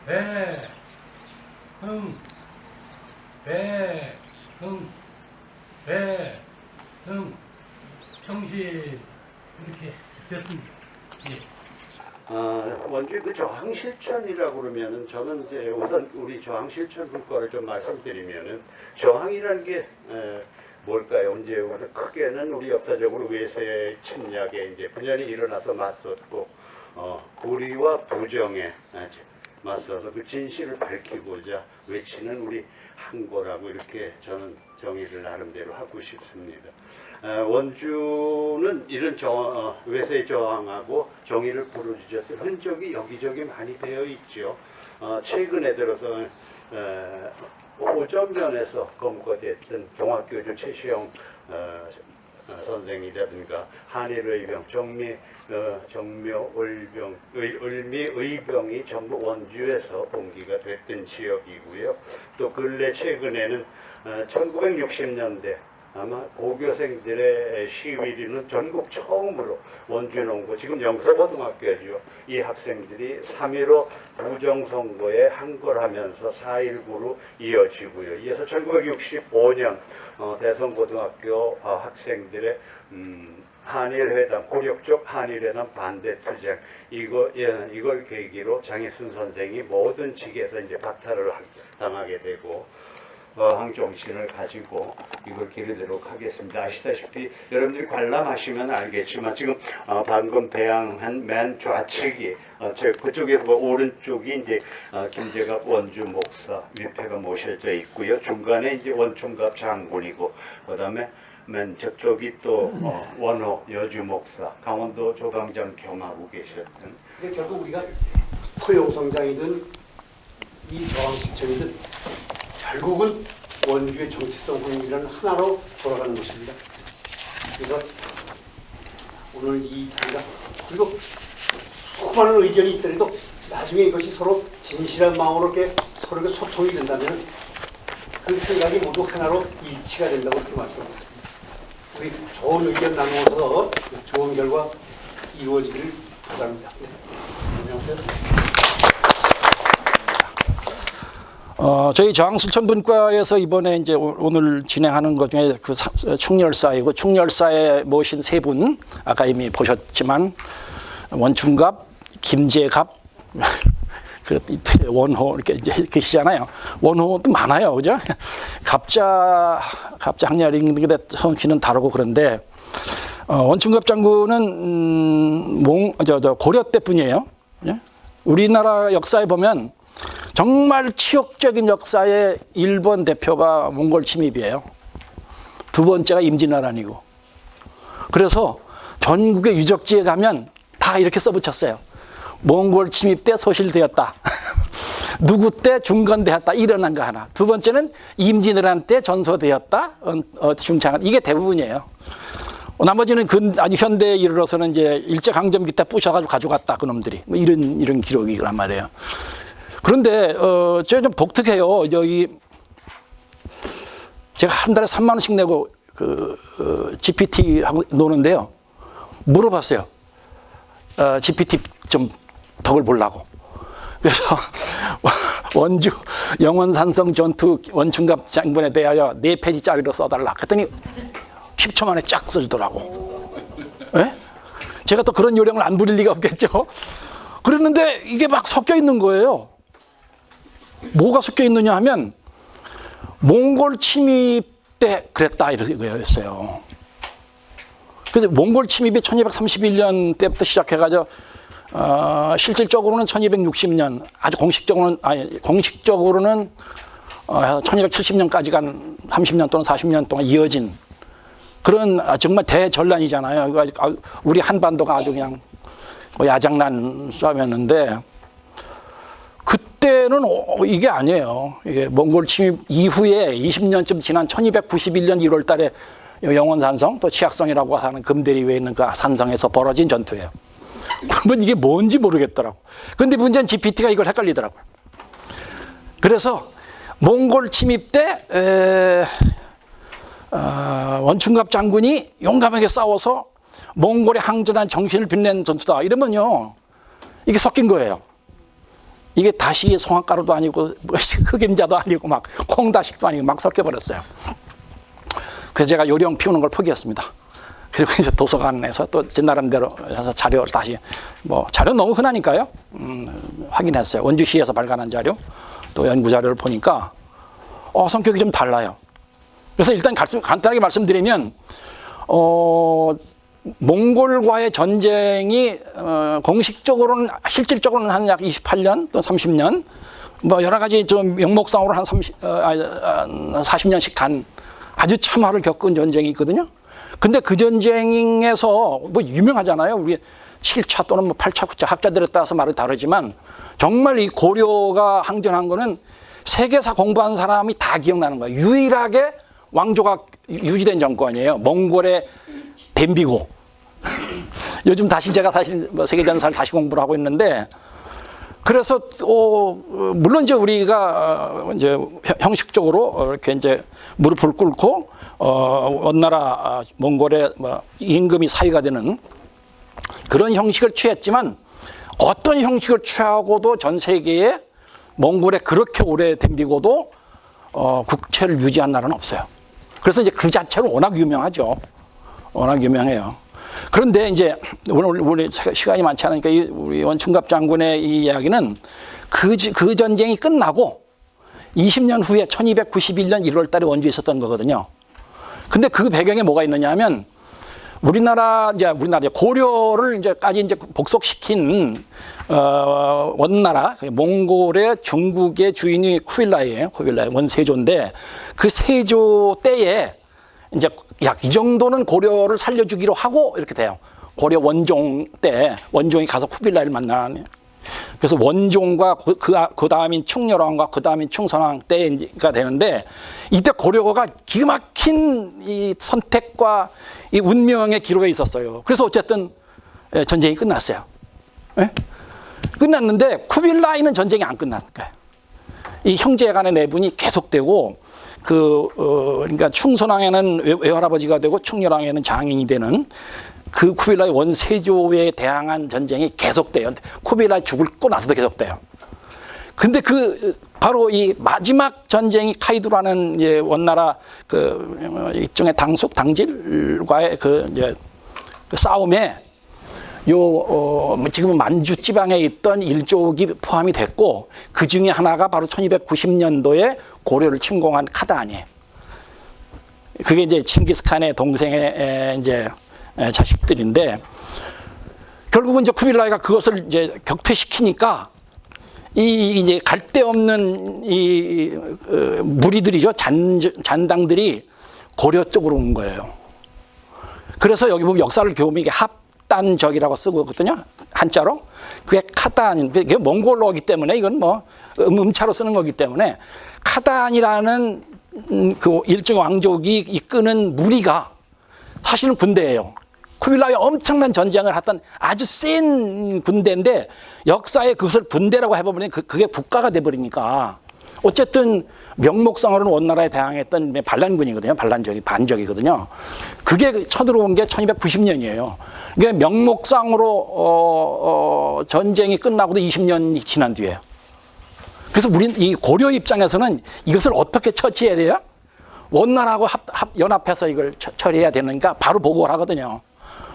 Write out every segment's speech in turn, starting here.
배, 흥, 배, 흥, 배, 흥, 형식 이렇게 됐습니다. 예. 원주의 그 저항실천이라고 그러면은 저는 이제 우선 우리 저항실천 불과를 좀 말씀드리면은 저항이라는 게 뭘까요? 이제 우선 크게는 우리 역사적으로 외세 침략에 이제 분연히 일어나서 맞섰고 불의와 부정에 맞서서 그 진실을 밝히고자 외치는 우리 항거라고 이렇게 저는 정의를 나름대로 하고 싶습니다. 원주는 이런 외세 저항하고 정의를 부르짖었던 흔적이 여기저기 많이 되어 있죠. 최근에 들어서 호전면에서 검거됐던 종합교주 최시영 선생이라든가 한일의병, 정묘, 을미, 의병이 전부 원주에서 봉기가 됐던 지역이고요. 또 근래 최근에는 1960년대 아마 고교생들의 시위리는 전국 처음으로 원주농고 지금 영서고등학교죠. 이 학생들이 3.15 부정선거에 항거하면서 4.19로 이어지고요. 이어서 1965년 대성고등학교 학생들의 한일회담, 고력적 한일회담 반대 투쟁 이걸 계기로 장혜순 선생이 모든 직에서 이제 박탈을 당하게 되고 저항 정신을 가지고 이걸 기르도록 하겠습니다. 아시다시피 여러분들이 관람하시면 알겠지만 지금 방금 배양한 맨 좌측이 그쪽에서 오른쪽이 이제 김재갑 원주 목사 위패가 모셔져 있고요. 중간에 이제 원총갑 장군이고 그다음에 맨 저쪽이 또 원호 여주 목사 강원도 조강장 겸하고 계셨던. 근데 결국 우리가 포용성장이든 이 저항실천이든 결국은 원주의 정체성 확립이라는 하나로 돌아가는 것입니다. 그래서 오늘 이 자리가 그리고 수많은 의견이 있더라도 나중에 이것이 서로 진실한 마음으로 이렇게 서로 이렇게 소통이 된다면 그 생각이 모두 하나로 일치가 된다고 그렇게 말씀드립니다. 우리 좋은 의견 나누어서 좋은 결과 이루어지기를 바랍니다. 네. 안녕하세요. 저희 저항실천분과에서 이번에 이제 오늘 진행하는 것 중에 그 충렬사이고 충렬사에 모신 세 분 아까 이미 보셨지만 원충갑, 김재갑, 그 원호 이렇게 이제 계시잖아요. 원호도 많아요, 그죠? 갑자 학렬인데 성씨는 다르고 그런데 원충갑 장군은 고려 때뿐이에요. 우리나라 역사에 보면. 정말 치욕적인 역사의 1번 대표가 몽골 침입이에요. 두 번째가 임진왜란이고. 그래서 전국의 유적지에 가면 다 이렇게 써붙였어요. 몽골 침입 때 소실되었다. 누구 때 중건되었다. 일어난 거 하나. 두 번째는 임진왜란 때 전소되었다. 중창한. 이게 대부분이에요. 나머지는 아주 현대에 이르러서는 이제 일제강점기 때 부셔가지고 가져갔다. 그놈들이. 뭐 이런 기록이란 말이에요. 그런데 제가 좀 독특해요. 제가 한 달에 3만 원씩 내고 GPT 하고 노는데요. 물어봤어요. GPT 좀 덕을 보려고. 그래서 원주 영원산성 전투 원충갑 장군에 대하여 4페이지짜리로 써달라. 그랬더니 10초 만에 쫙 써주더라고. 네? 제가 또 그런 요령을 안 부릴 리가 없겠죠. 그랬는데 이게 막 섞여 있는 거예요. 뭐가 섞여 있느냐 하면 몽골 침입 때 그랬다 이랬어요. 그래서 몽골 침입이 1231년 때부터 시작해가지고 실질적으로는 1260년 아주 공식적으로는 1270년까지 간 30년 또는 40년 동안 이어진 그런 정말 대전란이잖아요. 우리 한반도가 아주 그냥 야장난 싸움이었는데 그때는 이게 아니에요. 이게 몽골 침입 이후에 20년쯤 지난 1291년 1월 달에 영원산성 또 치악성이라고 하는 금대리 위에 있는 그 산성에서 벌어진 전투예요. 그러면 이게 뭔지 모르겠더라고. 근데 문제는 GPT가 이걸 헷갈리더라고요. 그래서 몽골 침입 때 원충갑 장군이 용감하게 싸워서 몽골의 항전한 정신을 빛낸 전투다. 이러면요. 이게 섞인 거예요. 이게 다시 성악가루도 아니고 뭐 흑임자도 아니고 막 콩다식도 아니고 막 섞여버렸어요. 그래서 제가 요령 피우는 걸 포기했습니다. 그리고 이제 도서관에서 또 제 나름대로 해서 자료를 다시 뭐 자료 너무 흔하니까요. 확인했어요. 원주시에서 발간한 자료 또 연구 자료를 보니까 성격이 좀 달라요. 그래서 일단 간단하게 말씀드리면 몽골과의 전쟁이 공식적으로는 실질적으로는 한 약 28년 또 30년 뭐 여러 가지 좀 명목상으로 한 40년씩 간 아주 참화를 겪은 전쟁이 있거든요. 근데 그 전쟁에서 뭐 유명하잖아요. 우리 7차 또는 뭐 8차, 9차 학자들에 따라서 말이 다르지만 정말 이 고려가 항전한 거는 세계사 공부한 사람이 다 기억나는 거예요. 유일하게 왕조가 유지된 정권이에요. 몽골의 댐비고. 요즘 다시 제가 다시 뭐 세계전사를 다시 공부를 하고 있는데 그래서 물론 이제 우리가 이제 형식적으로 이렇게 이제 무릎을 꿇고 원나라 몽골의 뭐 임금이 사위가 되는 그런 형식을 취했지만 어떤 형식을 취하고도 전 세계에 몽골에 그렇게 오래 댐비고도 국채를 유지한 나라는 없어요. 그래서 이제 그 자체로 워낙 유명하죠. 워낙 유명해요. 그런데 이제 오늘 시간이 많지 않으니까 우리 원충갑 장군의 이 이야기는 그 전쟁이 끝나고 20년 후에 1291년 1월 달에 원주에 있었던 거거든요. 근데 그 배경에 뭐가 있느냐 하면 우리나라 고려를 이제까지 이제 복속시킨 원나라 몽골의 중국의 주인이 쿠빌라이예요. 쿠빌라이 원세조인데 그 세조 때에 이제 약 이 정도는 고려를 살려주기로 하고 이렇게 돼요. 고려 원종 때 원종이 가서 쿠빌라이를 만나네. 그래서 원종과 그 다음인 충렬왕과 그 다음인 충선왕 때가 되는데 이때 고려가 기가 막힌 이 선택과 이 운명의 기로에 있었어요. 그래서 어쨌든 전쟁이 끝났어요. 네? 끝났는데 쿠빌라이는 전쟁이 안 끝난 거예요. 이 형제 간의 내분이 계속되고 그러니까 충선왕에는 외할아버지가 되고 충렬왕에는 장인이 되는 그 쿠빌라이 원세조에 대항한 전쟁이 계속돼요. 쿠빌라이 죽고 나서도 계속돼요. 근데 바로 이 마지막 전쟁이 카이두라는 원나라 일종의 당질과의 그 싸움에 지금은 만주 지방에 있던 일족이 포함이 됐고 그 중에 하나가 바로 1290년도에 고려를 침공한 카단이에요. 그게 이제 칭기스칸의 동생의 이제 자식들인데 결국은 이제 쿠빌라이가 그것을 이제 격퇴시키니까 이제 갈 데 없는 무리들이죠. 잔당들이 고려 쪽으로 온 거예요. 그래서 여기 보면 역사를 교보면 이게 합단적이라고 쓰거든요. 한자로. 그게 카단, 그게 몽골어이기 때문에 이건 뭐 음차로 쓰는 거기 때문에 카단이라는 그 일종 왕족이 이끄는 무리가 사실은 군대예요. 쿠빌라이 엄청난 전쟁을 했던 아주 센 군대인데 역사에 그것을 군대라고 해버리면 그게 국가가 돼버리니까 어쨌든 명목상으로는 원나라에 대항했던 반란군이거든요. 반적이거든요. 그게 쳐들어온 게 1290년이에요. 그러니까 명목상으로 전쟁이 끝나고도 20년이 지난 뒤에요. 그래서 우린 이 고려 입장에서는 이것을 어떻게 처치해야 돼요? 원나라하고 연합해서 이걸 처리해야 되는가 바로 보고를 하거든요.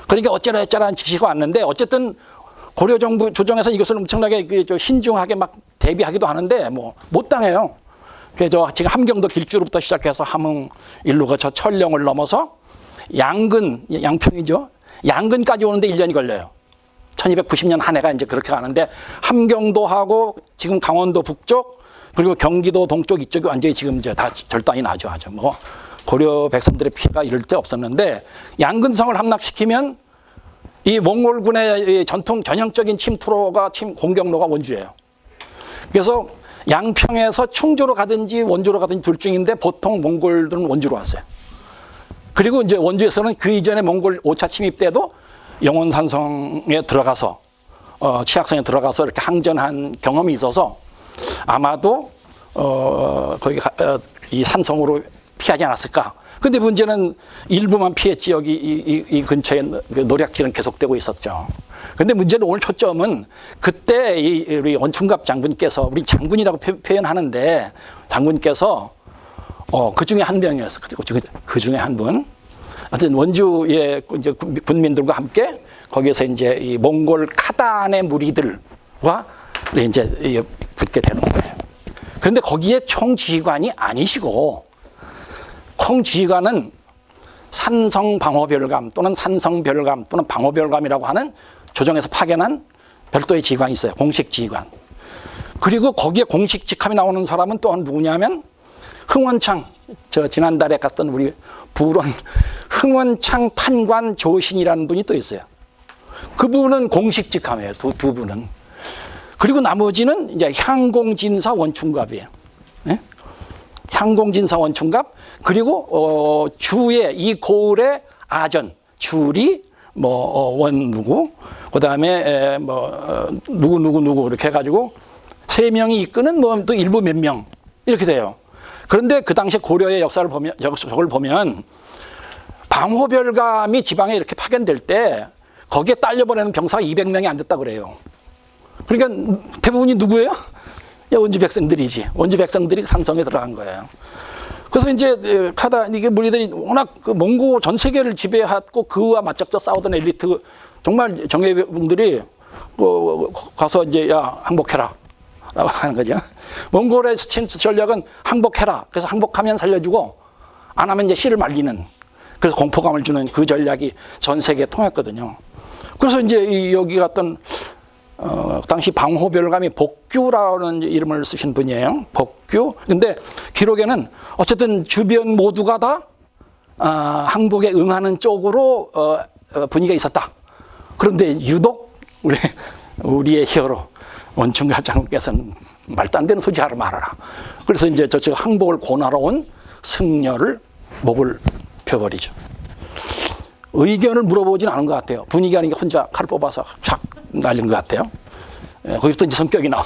그러니까 어쩌라저쩌라는 지시가 왔는데 어쨌든 고려 정부 조정에서 이것을 엄청나게 신중하게 막 대비하기도 하는데 뭐 못 당해요. 그래서 지금 함경도 길주로부터 시작해서 함흥 일로가 저 철령을 넘어서 양평이죠. 양근까지 오는데 1년이 걸려요. 1290년 한 해가 이제 그렇게 가는데 함경도하고 지금 강원도 북쪽 그리고 경기도 동쪽 이쪽이 완전히 지금 이제 다 절단이 나죠. 아주 뭐 고려 백성들의 피해가 이럴 때 없었는데 양근성을 함락시키면 이 몽골군의 전형적인 침투로가 공격로가 원주예요. 그래서 양평에서 충주로 가든지 원주로 가든지 둘 중인데 보통 몽골들은 원주로 왔어요. 그리고 이제 원주에서는 그 이전에 몽골 5차 침입 때도 영원산성에 들어가서 치악성에 들어가서 이렇게 항전한 경험이 있어서 아마도 거기 이 산성으로 피하지 않았을까? 근데 문제는 일부만 피했지 여기 이 근처에 그 노략질은 계속되고 있었죠. 근데 문제는 오늘 초점은 그때 우리 원충갑 장군께서, 우리 장군이라고 표현하는데 장군께서 그 중에 한 명이었어. 그 중에 한 분. 하여튼 원주의 이제 군민들과 함께 거기에서 이제 이 몽골 카단의 무리들과 이제 붙게 되는 거예요. 그런데 거기에 총지휘관이 아니시고, 총지휘관은 산성방어별감 또는 산성별감 또는 방어별감이라고 하는 조정에서 파견한 별도의 지휘관이 있어요. 공식 지휘관. 그리고 거기에 공식 직함이 나오는 사람은 또한 누구냐면 흥원창, 저 지난달에 갔던 우리 부론 흥원창 판관 조신이라는 분이 또 있어요. 그분은 공식 직함이에요. 두 분은. 그리고 나머지는 이제 향공진사 원충갑이에요. 네? 향공진사 원충갑, 그리고 주에 이 고을의 아전, 주리, 원누구, 그 다음에 누구 이렇게 해가지고 세 명이 이끄는 또 일부 몇 명 이렇게 돼요. 그런데 그 당시 고려의 역사를 보면, 저걸 보면 방호별감이 지방에 이렇게 파견될 때 거기에 딸려보내는 병사가 200명이 안 됐다 그래요. 그러니까 대부분이 누구예요? 원주 백성들이지. 원주 백성들이 산성에 들어간 거예요. 그래서 이제 이게 무리들이 워낙 그 몽고 전 세계를 지배했고 그와 맞잡자 싸우던 엘리트 정말 정예병들이 가서 이제 야 항복해라 라고 하는 거죠. 몽골의 전략은 항복해라. 그래서 항복하면 살려주고 안 하면 이제 씨를 말리는, 그래서 공포감을 주는 그 전략이 전 세계에 통했거든요. 그래서 이제 여기 갔던 당시 방호별감이 복규라는 이름을 쓰신 분이에요. 복규. 근데 기록에는 어쨌든 주변 모두가 다 항복에 응하는 쪽으로 분위기가 있었다. 그런데 유독 우리의 히어로 원충갑 장군께서는 말도 안 되는 소리 하러 말아라. 그래서 이제 저쪽 항복을 권하러 온 승려를 목을 펴버리죠. 의견을 물어보진 않은 것 같아요. 분위기 아닌 게 혼자 칼을 뽑아서 쫙 날린 것 같아요. 거기부터 이제 성격이 나와.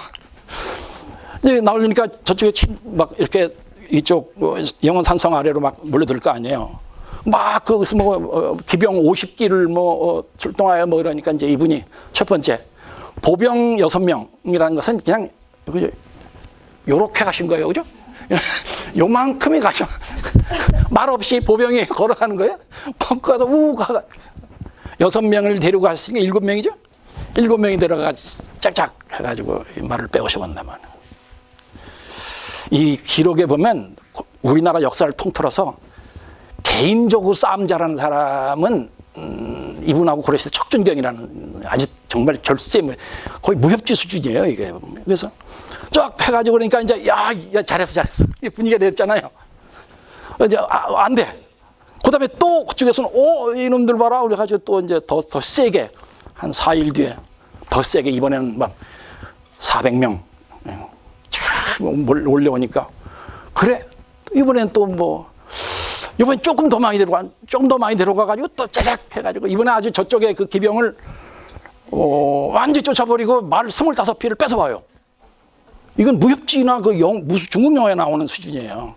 이제 나오려니까 저쪽에 막 이렇게 이쪽 영원 산성 아래로 막 몰려들 거 아니에요. 막 거기서 기병 50기를 출동하여 이러니까 이제 이분이 첫 번째 보병 6명이라는 것은 그냥 요렇게 가신 거예요. 그죠? 요만큼이 가셔. 말 없이 보병이 걸어가는 거예요. 펑크가서 우가 6명을 데리고 갔으니까 7명이죠. 7명이 데려가 짝짝 해가지고 말을 빼오시고온단 말이에요. 이 기록에 보면 우리나라 역사를 통틀어서 개인적으로 싸움 잘하는 사람은 이분하고 고려시대 척준경이라는 아주 정말 결세 거의 무협지 수준이에요 이게. 그래서 쫙 해가지고 그러니까 이제 야 잘했어 분위기가 됐잖아요. 이제 안 돼. 그다음에 또 그쪽에서는 이놈들 봐라 그래가지고 또 이제 더 세게 한 4일 뒤에 더 세게 이번에는 막 400명 몰려오니까 그래 이번엔 또 이번엔 조금 더 많이 데려가가지고 또 짜작 해가지고 이번에 아주 저쪽에 그 기병을 완전히 쫓아버리고 말 25피를 뺏어와요. 이건 무협지나 무슨 중국 영화에 나오는 수준이에요.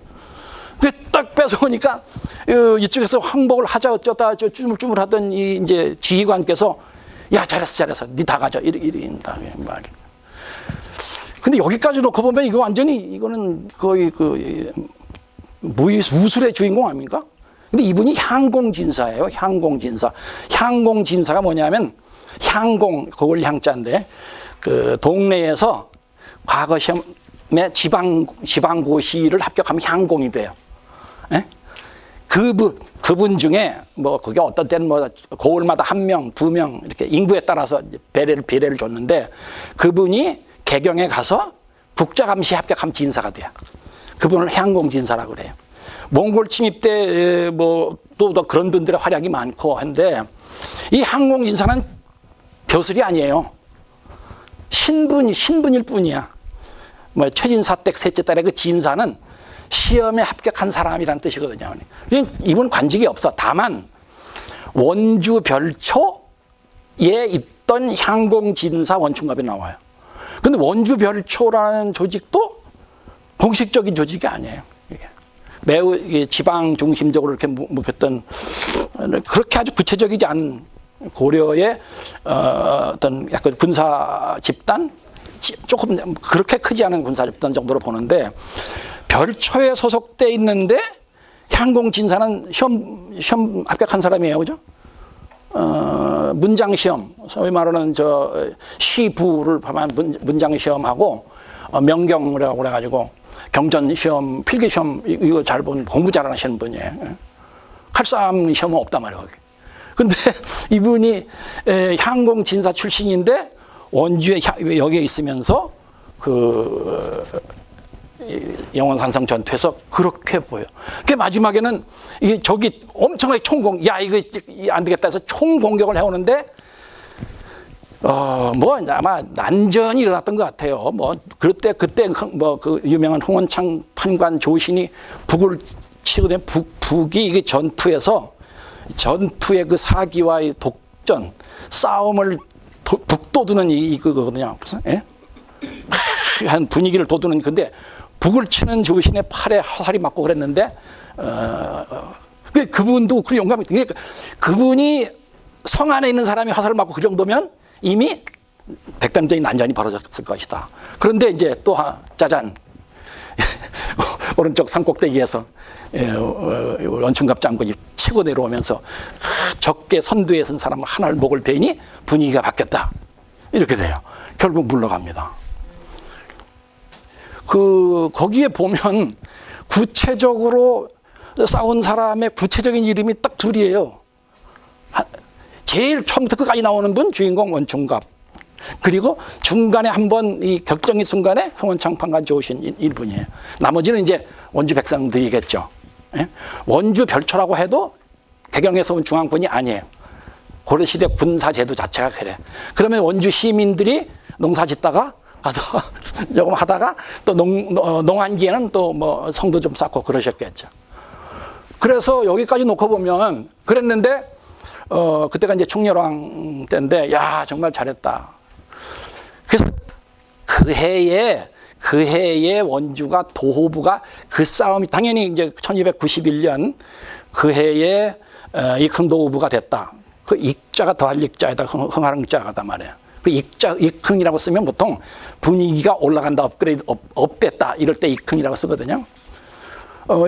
근데 딱 뺏어오니까 이쪽에서 항복을 하자 어쩌다 쭈물쭈물 하던 이제 지휘관께서 야 잘했어 니 다 가져 이런다 말이. 근데 여기까지 놓고 보면 이거 완전히 이거는 거의 무술의 주인공 아닙니까? 근데 이분이 향공진사예요. 향공진사가 뭐냐면 향공 그걸 향자인데 그 동네에서 과거 시험에 지방고시를 합격하면 향공이 돼요. 예? 그분 중에 그게 어떤 때는 고을마다 1명, 2명 이렇게 인구에 따라서 비례를 줬는데 그분이 개경에 가서 국자감시 합격하면 진사가 돼요. 그분을 향공진사라고 그래요. 몽골 침입 때 또 그런 분들의 활약이 많고 한데 이 향공진사는 벼슬이 아니에요. 신분일 뿐이야. 최진사댁 셋째 딸의 그 진사는 시험에 합격한 사람이란 뜻이거든요. 이분 관직이 없어. 다만 원주 별초에 있던 향공진사 원충갑이 나와요. 근데 원주 별초라는 조직도 공식적인 조직이 아니에요. 이게. 매우 지방 중심적으로 이렇게 묵혔던 그렇게 아주 구체적이지 않은 고려의 어떤 약간 군사 집단 조금 그렇게 크지 않은 군사 집단 정도로 보는데 별초에 소속돼 있는데 향공진사는 시험 합격한 사람이에요, 그죠? 문장 시험, 소위 말하는 시부를 포함한 문장 시험하고 명경이라고 그래가지고 경전 시험, 필기 시험 이거 잘 본 공부 잘하시는 분이에요. 칼싸움 시험은 없단 말이에요. 근데 이분이 향공진사 출신인데 원주에 여기에 있으면서 그 영원산성 전투에서 그렇게 보여. 그 마지막에는 이게 저기 엄청나게 총공, 야 이거 안 되겠다 해서 총 공격을 해오는데 뭐 아마 난전이 일어났던 것 같아요. 뭐 그때 뭐 그 유명한 홍원창 판관 조신이 북을 치거든. 북이 이게 전투의 그 사기와의 독전 싸움을 북돋우는 그거거든요. 그래서 한 분위기를 돋우는 건데 북을 치는 조신의 팔에 화살이 맞고 그랬는데 그분도 그 용감이 그분이 성 안에 있는 사람이 화살을 맞고 그 정도면 이미 백변적인 난전이 벌어졌을 것이다. 그런데 이제 또 짜잔 오른쪽 산꼭대기에서 원충갑 장군이 치고 내려오면서 적게 선두에 선 사람 하나를 목을 베니 분위기가 바뀌었다. 이렇게 돼요. 결국 물러갑니다. 거기에 보면 구체적으로 싸운 사람의 구체적인 이름이 딱 둘이에요. 제일 처음부터 끝까지 나오는 분 주인공 원충갑. 그리고 중간에 한번 이 결정의 순간에 홍원창 판관 좋으신 이분이에요. 나머지는 이제 원주 백성들이겠죠. 원주 별초라고 해도 개경에서 온 중앙군이 아니에요. 고려시대 군사제도 자체가 그래. 그러면 원주 시민들이 농사 짓다가 가서 조금 하다가 또 농한기에는 또 뭐 성도 좀 쌓고 그러셨겠죠. 그래서 여기까지 놓고 보면 그랬는데 그때가 이제 충렬왕 때인데 야 정말 잘했다. 그래서 그 해에 원주가 도호부가 그 싸움이 당연히 이제 1291년 그 해에 익흥도호부가 됐다. 그 익자가 더할 익자에다 흥하릉자가다 말이에요. 그 익흥이라고 쓰면 보통 분위기가 올라간다, 업그레이드, 업됐다 이럴 때 익흥이라고 쓰거든요.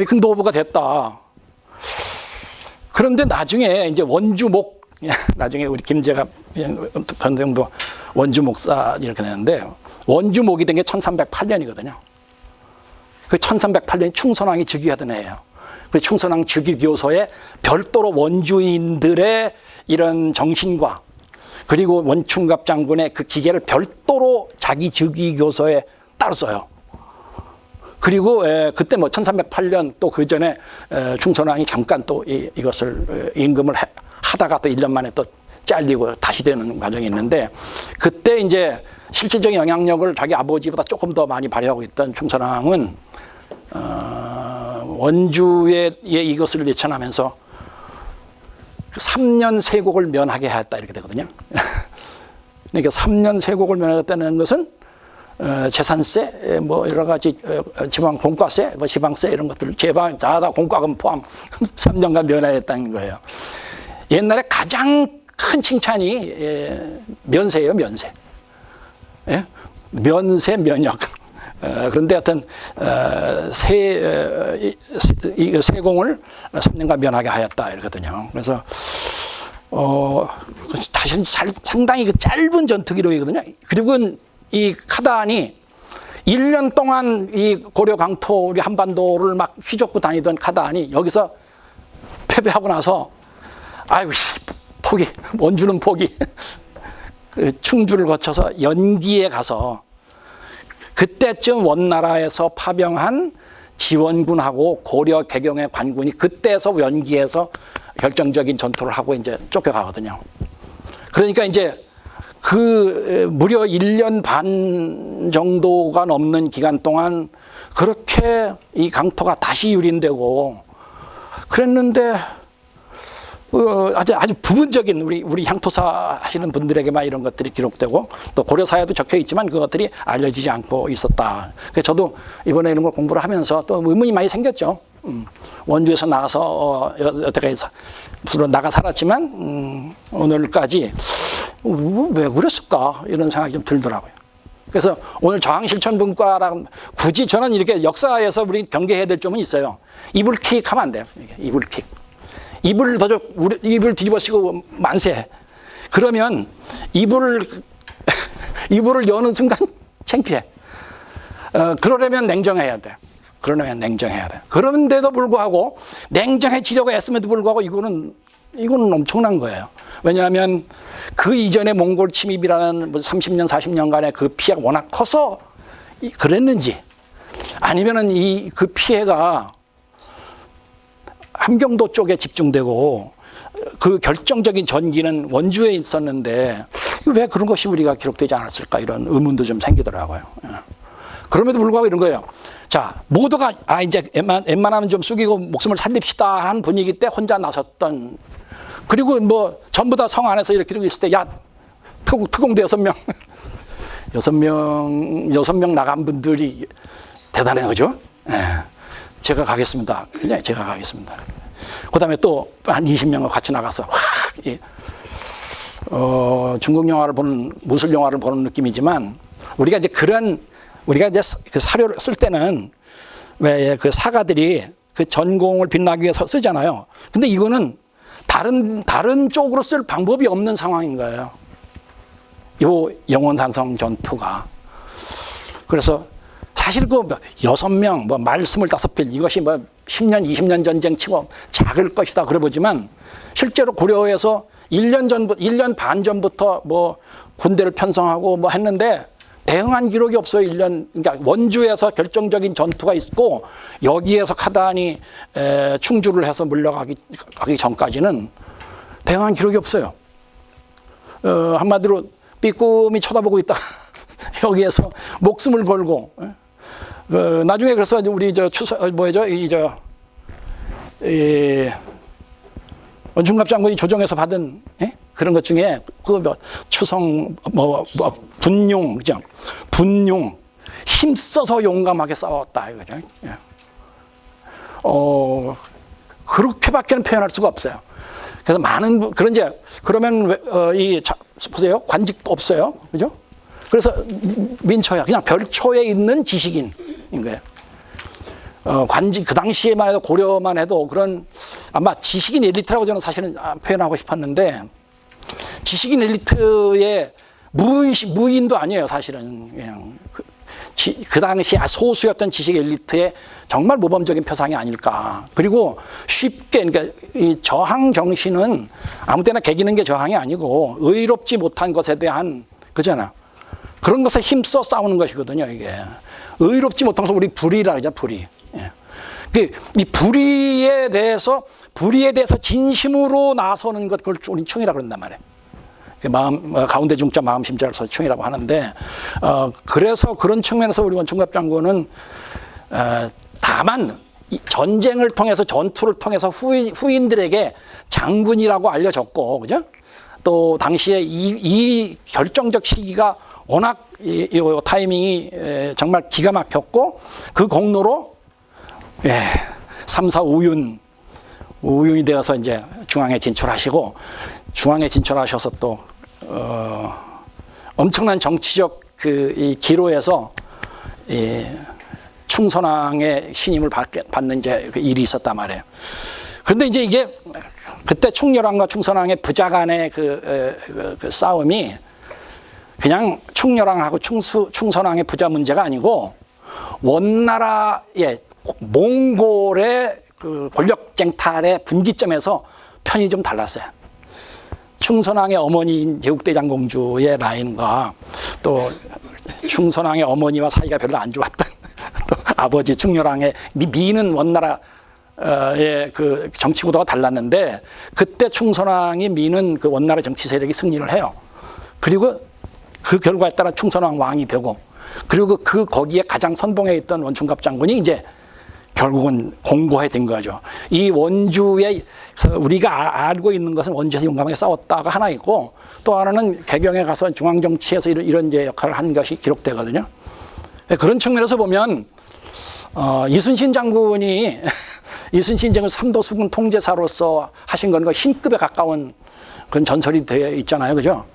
익흥도호부가 됐다. 그런데 나중에 이제 원주목, 나중에 우리 김재갑 전대웅도 원주목사 이렇게 되는데 원주목이 된 게 1308년이거든요. 그 1308년이 충선왕이 즉위하던 해예요. 그 충선왕 즉위교서에 별도로 원주인들의 이런 정신과 그리고 원충갑 장군의 그 기계를 별도로 자기 즉위교서에 따로 써요. 그리고 그때 뭐 1308년 또 그 전에 충선왕이 잠깐 또 이것을 임금을 하다가 또 1년 만에 또 잘리고 다시 되는 과정이 있는데 그때 이제 실질적인 영향력을 자기 아버지보다 조금 더 많이 발휘하고 있던 충선왕은 원주에 이것을 예천하면서 3년 세곡을 면하게 하였다 이렇게 되거든요. 그러니까 3년 세곡을 면하겠다는 것은 재산세, 뭐 여러 가지 지방 공과세, 뭐 지방세 이런 것들 제방 다 공과금 포함 3년간 면하였다는 거예요. 옛날에 가장 큰 칭찬이 면세예요, 면세. 예? 면세, 면역. 그런데 하여튼 세공을 3년간 면하게 하였다 이러거든요. 그래서 사실 상당히 그 짧은 전투 기록이거든요. 그리고 이 카단이 1년 동안 이 고려 강토 우리 한반도를 막 휘젓고 다니던 카단이 여기서 패배하고 나서 아이고 포기, 원주는 포기. 충주를 거쳐서 연기에 가서 그때쯤 원나라에서 파병한 지원군하고 고려 개경의 관군이 그때서 연기에서 결정적인 전투를 하고 이제 쫓겨가거든요. 그러니까 이제 그 무려 1년 반 정도가 넘는 기간 동안 그렇게 이 강토가 다시 유린되고 그랬는데 아주 부분적인 우리 향토사 하시는 분들에게만 이런 것들이 기록되고 또 고려사에도 적혀 있지만 그것들이 알려지지 않고 있었다. 그래서 저도 이번에 이런 걸 공부를 하면서 또 의문이 많이 생겼죠. 원주에서 나가서 여태까지 물론 나가 살았지만 오늘까지 왜 그랬을까 이런 생각이 좀 들더라고요. 그래서 오늘 저항실천분과랑 굳이 저는 이렇게 역사에서 우리 경계해야 될 점은 있어요. 이불킥 하면 안 돼요. 이불킥. 입을 뒤집어쓰고 만세. 그러면 이불을 여는 순간 창피해. 그러려면 냉정해야 돼. 그런데도 불구하고 냉정해지려고 애쓰면도 불구하고 이거는 엄청난 거예요. 왜냐하면 그 이전에 몽골 침입이라는 30년, 40년간의 그 피해가 워낙 커서 그랬는지 아니면은 그 피해가 함경도 쪽에 집중되고 그 결정적인 전기는 원주에 있었는데 왜 그런 것이 우리가 기록되지 않았을까 이런 의문도 좀 생기더라고요. 그럼에도 불구하고 이런 거예요. 자, 모두가 이제 웬만하면 좀 숙이고 목숨을 살립시다 하는 분위기 때 혼자 나섰던, 그리고 뭐 전부 다 성 안에서 이렇게 있을 때 야, 특공대 6명 6명 나간 분들이 대단해, 그죠? 예. 제가 가겠습니다. 그냥 제가 가겠습니다. 그 다음에 또 한 20명과 같이 나가서 중국 영화를 보는, 무술 영화를 보는 느낌이지만 우리가 이제 그 사료를 쓸 때는 왜 그 사가들이 그 전공을 빛나기 위해서 쓰잖아요. 근데 이거는 다른 쪽으로 쓸 방법이 없는 상황인 거예요. 요 영원산성 전투가. 그래서 사실 그 6명, 뭐 말 25필, 이것이 뭐 10년, 20년 전쟁 치고 작을 것이다 그러보지만 실제로 고려에서 1년 반 전부터 뭐 군대를 편성하고 뭐 했는데 대응한 기록이 없어요. 그러니까 원주에서 결정적인 전투가 있고 여기에서 카단이 충주를 해서 물러가기 전까지는 대응한 기록이 없어요. 한마디로 삐꿈이 쳐다보고 있다. 여기에서 목숨을 걸고. 나중에 그래서 우리 원충갑 장군이 조정에서 받은 그런 것 중에 추성 분용, 그죠? 분용, 힘써서 용감하게 싸웠다 이거죠. 그렇게밖에는 표현할 수가 없어요. 그래서 많은 그러면 보세요, 관직도 없어요, 그죠? 그래서 민초야, 그냥 별초에 있는 지식인인 거예요. 관직, 그 당시에만 해도 고려만 해도 그런 아마 지식인 엘리트라고 저는 사실은 표현하고 싶었는데 지식인 엘리트의 무인도 아니에요, 사실은. 그냥 그 당시 소수였던 지식 엘리트의 정말 모범적인 표상이 아닐까. 그리고 쉽게, 그러니까 이 저항 정신은 아무 때나 개기는 게 저항이 아니고 의롭지 못한 것에 대한, 그잖아. 그런 것에 힘써 싸우는 것이거든요, 이게. 의롭지 못한 것을 우리 불의라 그러죠, 불의. 이 불의에 대해서 진심으로 나서는 것, 그걸 우리 충이라고 그런단 말이에요. 가운데 중자 마음 심자를 써서 충이라고 하는데, 그래서 그런 측면에서 우리 원충갑 장군은, 다만, 전쟁을 통해서, 전투를 통해서 후인들에게 장군이라고 알려졌고, 그죠? 또, 당시에 이 결정적 시기가 워낙 이 타이밍이 정말 기가 막혔고, 그 공로로, 3, 4, 5윤이 되어서 이제 중앙에 진출하시고, 중앙에 진출하셔서 또 엄청난 정치적 이 기로에서 충선왕의 신임을 받는 이제 그 일이 있었단 말이에요. 그런데 이제 이게 그때 충렬왕과 충선왕의 부자 간의 그 싸움이 그냥 충렬왕하고 충선왕의 부자 문제가 아니고 원나라의 몽골의 그 권력 쟁탈의 분기점에서 편이 좀 달랐어요. 충선왕의 어머니인 제국대장공주의 라인과 또 충선왕의 어머니와 사이가 별로 안 좋았던 또 아버지 충렬왕의 미는 원나라의 그 정치 구도가 달랐는데, 그때 충선왕이 미는 그 원나라 정치 세력이 승리를 해요. 그리고 그 결과에 따라 충선왕 왕이 되고, 그리고 거기에 가장 선봉에 있던 원충갑 장군이 이제 결국은 공고해 된 거죠. 이 원주에 우리가 알고 있는 것은 원주에서 용감하게 싸웠다가 하나 있고, 또 하나는 개경에 가서 중앙정치에서 이런 이제 역할을 한 것이 기록되거든요. 그런 측면에서 보면 이순신 장군이 이순신 장군 삼도수군 통제사로서 하신 건 흰급에 가까운 그런 전설이 되어 있잖아요. 그죠?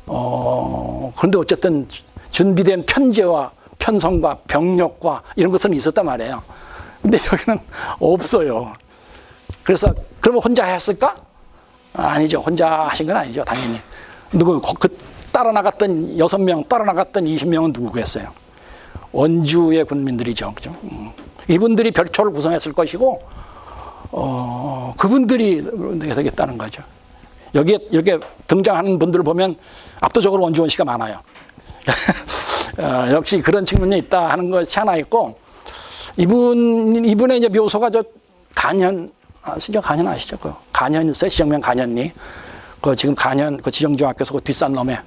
그런데 어쨌든 준비된 편제와 편성과 병력과 이런 것은 있었단 말이에요. 근데 여기는 없어요. 그래서 그러면 혼자 했을까? 아니죠. 혼자 하신 건 아니죠. 당연히. 누구 그 따라 나갔던 6명, 따라 나갔던 20명은 누구겠어요? 원주의 군민들이죠. 그죠? 이분들이 별초를 구성했을 것이고, 그분들이 되겠다는 거죠. 여기에 등장하는 분들을 보면 압도적으로 원주원 씨가 많아요. 역시 그런 측면이 있다 하는 것이 하나 있고, 이분의 이제 묘소가 간현, 신정 간현 아시죠? 그 간현 있어요? 지정면 간현리. 그 지금 간현, 그 지정중학교에서 그 뒷산 넘에,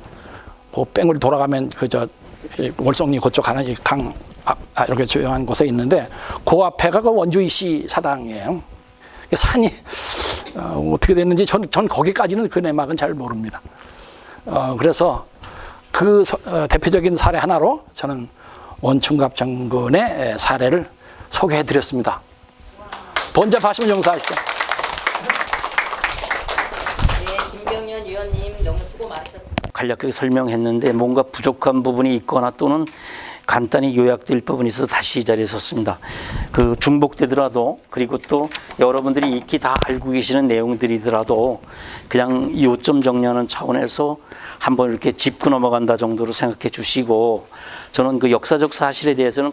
그 뺑으로 돌아가면 월성리 그쪽 가는 이렇게 조용한 곳에 있는데, 그 앞에가 그 원주이씨 사당이에요. 산이, 어떻게 됐는지 전 거기까지는 그 내막은 잘 모릅니다. 그래서 그 대표적인 사례 하나로 저는 원충갑 장군의 사례를 소개해 드렸습니다. 번잡하시면 용서하시죠. 네, 김병년 위원님 너무 수고 많으셨습니다. 간략하게 설명했는데 뭔가 부족한 부분이 있거나 또는 간단히 요약될 부분이 있어서 다시 이 자리에 섰습니다. 그 중복되더라도, 그리고 또 여러분들이 익히 다 알고 계시는 내용들이더라도 그냥 요점 정리하는 차원에서 한번 이렇게 짚고 넘어간다 정도로 생각해 주시고, 저는 그 역사적 사실에 대해서는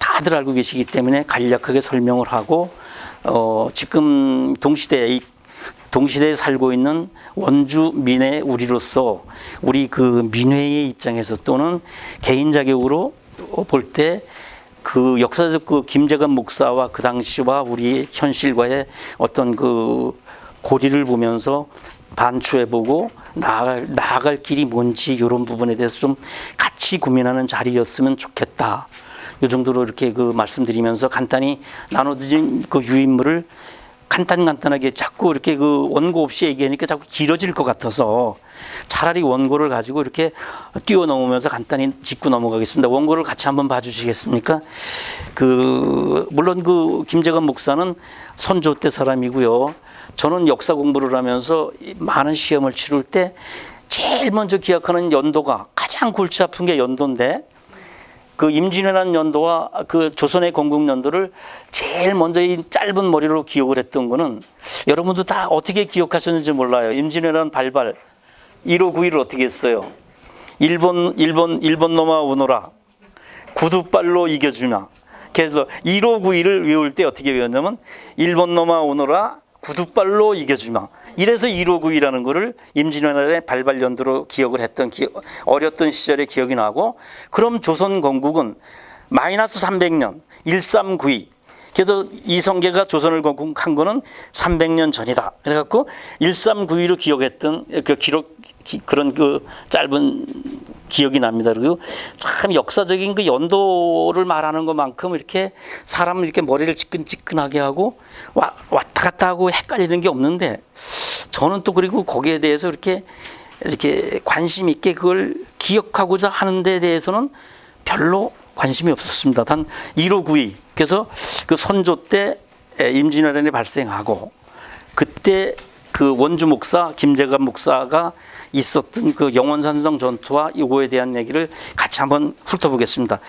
다들 알고 계시기 때문에 간략하게 설명을 하고, 지금 동시대에 살고 있는 원주 민의 우리로서 우리 그 민회의 입장에서 또는 개인 자격으로 볼 때 그 역사적 그 김재관 목사와 그 당시와 우리 현실과의 어떤 그 고리를 보면서 반추해보고 나아갈 길이 뭔지 이런 부분에 대해서 좀 같이 고민하는 자리였으면 좋겠다. 이 정도로 이렇게 그 말씀드리면서 간단히 나눠드린 그 유인물을 간단하게 자꾸 이렇게 그 원고 없이 얘기하니까 자꾸 길어질 것 같아서 차라리 원고를 가지고 이렇게 뛰어넘으면서 간단히 짚고 넘어가겠습니다. 원고를 같이 한번 봐주시겠습니까? 물론 그 김재관 목사는 선조 때 사람이고요. 저는 역사 공부를 하면서 많은 시험을 치룰 때 제일 먼저 기억하는 연도가 가장 골치 아픈 게 연도인데, 그 임진왜란 연도와 그 조선의 건국 연도를 제일 먼저 이 짧은 머리로 기억을 했던 거는, 여러분도 다 어떻게 기억하셨는지 몰라요. 임진왜란 발발 1호 9일을 어떻게 했어요? 일본 놈아 오너라, 구두발로 이겨주나. 그래서 1호 9일을 외울 때 어떻게 외웠냐면 일본 놈아 오너라, 구두발로 이겨주마. 이래서 1호 9일이라는 거를 임진왜란의 발발 연도로 기억을 했던 어렸던 시절의 기억이 나고, 그럼 조선 건국은 마이너스 300년 1392. 그래서 이성계가 조선을 건국한 거는 300년 전이다. 그래갖고 1392로 기억했던 그런 그 짧은 기억이 납니다. 그리고 참 역사적인 그 연도를 말하는 것만큼 이렇게 사람을 이렇게 머리를 지끈지끈하게 하고 왔다 갔다 하고 헷갈리는 게 없는데, 저는 또 그리고 거기에 대해서 이렇게 관심 있게 그걸 기억하고자 하는 데 대해서는 별로 관심이 없었습니다. 단 1호 9위. 그래서 그 선조 때 임진왜란이 발생하고, 그때 그 원주 목사 김재관 목사가 있었던 그 영원산성 전투와 이거에 대한 얘기를 같이 한번 훑어보겠습니다.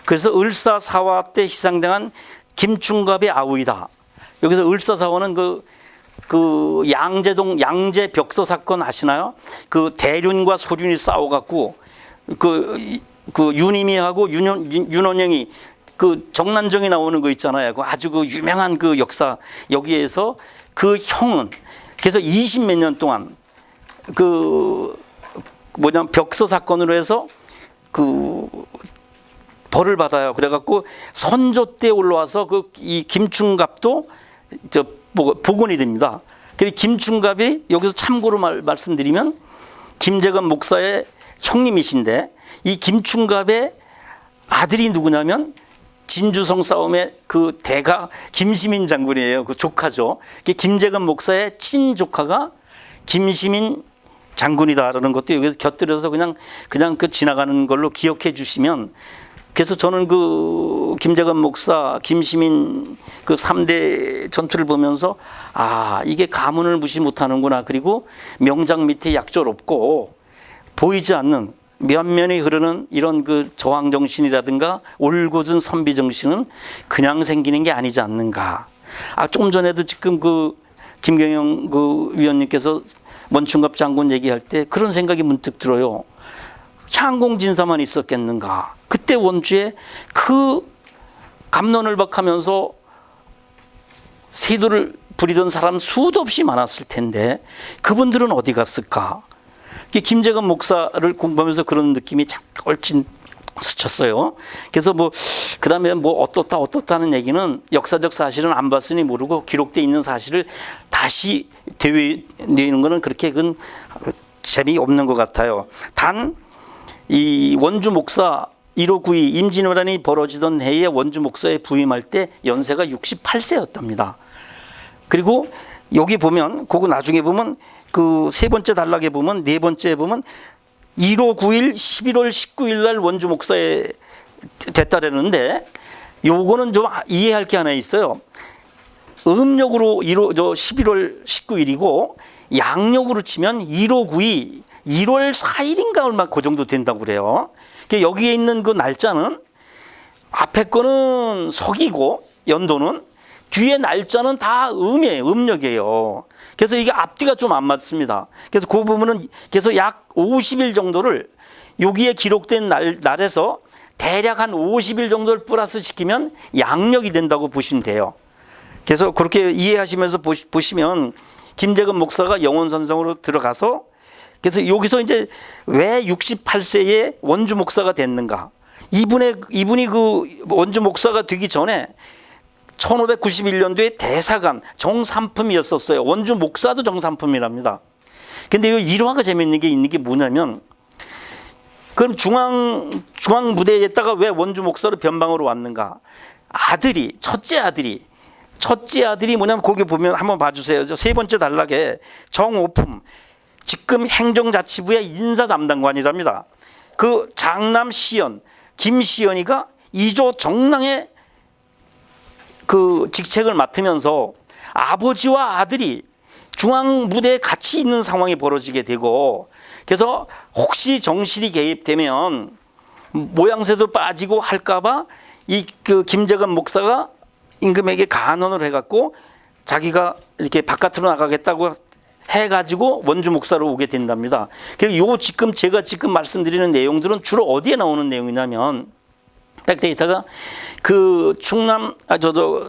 그래서 을사사화 때 희생당한 김충갑의 아우이다. 여기서 을사사화는 그 양재 벽서 사건 아시나요? 그 대륜과 소륜이 싸워갖고 그 윤희미하고 윤원영이 그 정난정이 나오는 거 있잖아요. 그 아주 그 유명한 그 역사, 여기에서 그 형은 그래서 20몇 년 동안 벽서 사건으로 해서 그 벌을 받아요. 그래갖고 선조 때 올라와서 이 김충갑도 복원이 됩니다. 그리고 김충갑이 여기서 참고로 말씀드리면 김재관 목사의 형님이신데, 이 김충갑의 아들이 누구냐면 진주성 싸움의 그 대가 김시민 장군이에요. 그 조카죠. 김재관 목사의 친조카가 김시민 장군이다라는 것도 여기서 곁들여서 그냥 그 지나가는 걸로 기억해 주시면 그래서 저는 그 김재관 목사, 김시민 그 3대 전투를 보면서 아, 이게 가문을 무시 못하는구나. 그리고 명장 밑에 약절 없고 보이지 않는 면면이 흐르는 이런 그 저항 정신이라든가 올곧은 선비 정신은 그냥 생기는 게 아니지 않는가. 아, 조금 전에도 지금 그 김경영 그 위원님께서 원충갑 장군 얘기할 때 그런 생각이 문득 들어요. 창공진사만 있었겠는가. 그때 원주에 그 갑론을박하면서 세도를 부리던 사람 수도 없이 많았을 텐데 그분들은 어디 갔을까. 김재관 목사를 공부하면서 그런 느낌이 잠깐 얼씬 스쳤어요. 그래서 뭐 그다음에 뭐 어떻다는 얘기는 역사적 사실은 안 봤으니 모르고 기록되어 있는 사실을 다시 되뇌는 거는 그렇게 그건 재미없는 것 같아요. 단 이 원주 목사 1592 임진왜란이 벌어지던 해에 원주 목사에 부임할 때 연세가 68세였답니다. 그리고 여기 보면 그거 나중에 보면 그 세 번째 단락에 보면 네 번째에 보면 1591 11월 19일 날 원주 목사에 됐다라는데 요거는 좀 이해할 게 하나 있어요. 음력으로 11월 19일이고 양력으로 치면 1592 1월 4일인가 얼마 그 정도 된다고 그래요. 여기에 있는 그 날짜는 앞에 거는 석이고 연도는 뒤에 날짜는 다 음이에요. 음력이에요. 그래서 이게 앞뒤가 좀 안 맞습니다. 그래서 그 부분은 그래서 약 50일 정도를 여기에 기록된 날에서 대략 한 50일 정도를 플러스 시키면 양력이 된다고 보시면 돼요. 그래서 그렇게 이해하시면서 보시면 김재관 목사가 영원선성으로 들어가서 그래서 여기서 이제 왜 68세에 원주 목사가 됐는가? 이분이 그 원주 목사가 되기 전에 1591년도에 대사관 정삼품이었었어요. 원주 목사도 정삼품이랍니다. 근데 이 일화가 재밌는 게 있는 게 뭐냐면 그럼 중앙 무대에다가 왜 원주 목사로 변방으로 왔는가? 첫째 아들이 뭐냐면 거기 보면 한번 봐주세요. 세 번째 단락에 정오품 지금 행정자치부의 인사 담당관이랍니다. 그 장남 시연 김시연이가 2조 정랑의 그 직책을 맡으면서 아버지와 아들이 중앙 무대에 같이 있는 상황이 벌어지게 되고 그래서 혹시 정실이 개입되면 모양새도 빠지고 할까봐 이 그 김재관 목사가 임금에게 간언을 해갖고 자기가 이렇게 바깥으로 나가겠다고 해가지고 원주 목사로 오게 된답니다. 그리고 제가 지금 말씀드리는 내용들은 주로 어디에 나오는 내용이냐면 백데이터가 그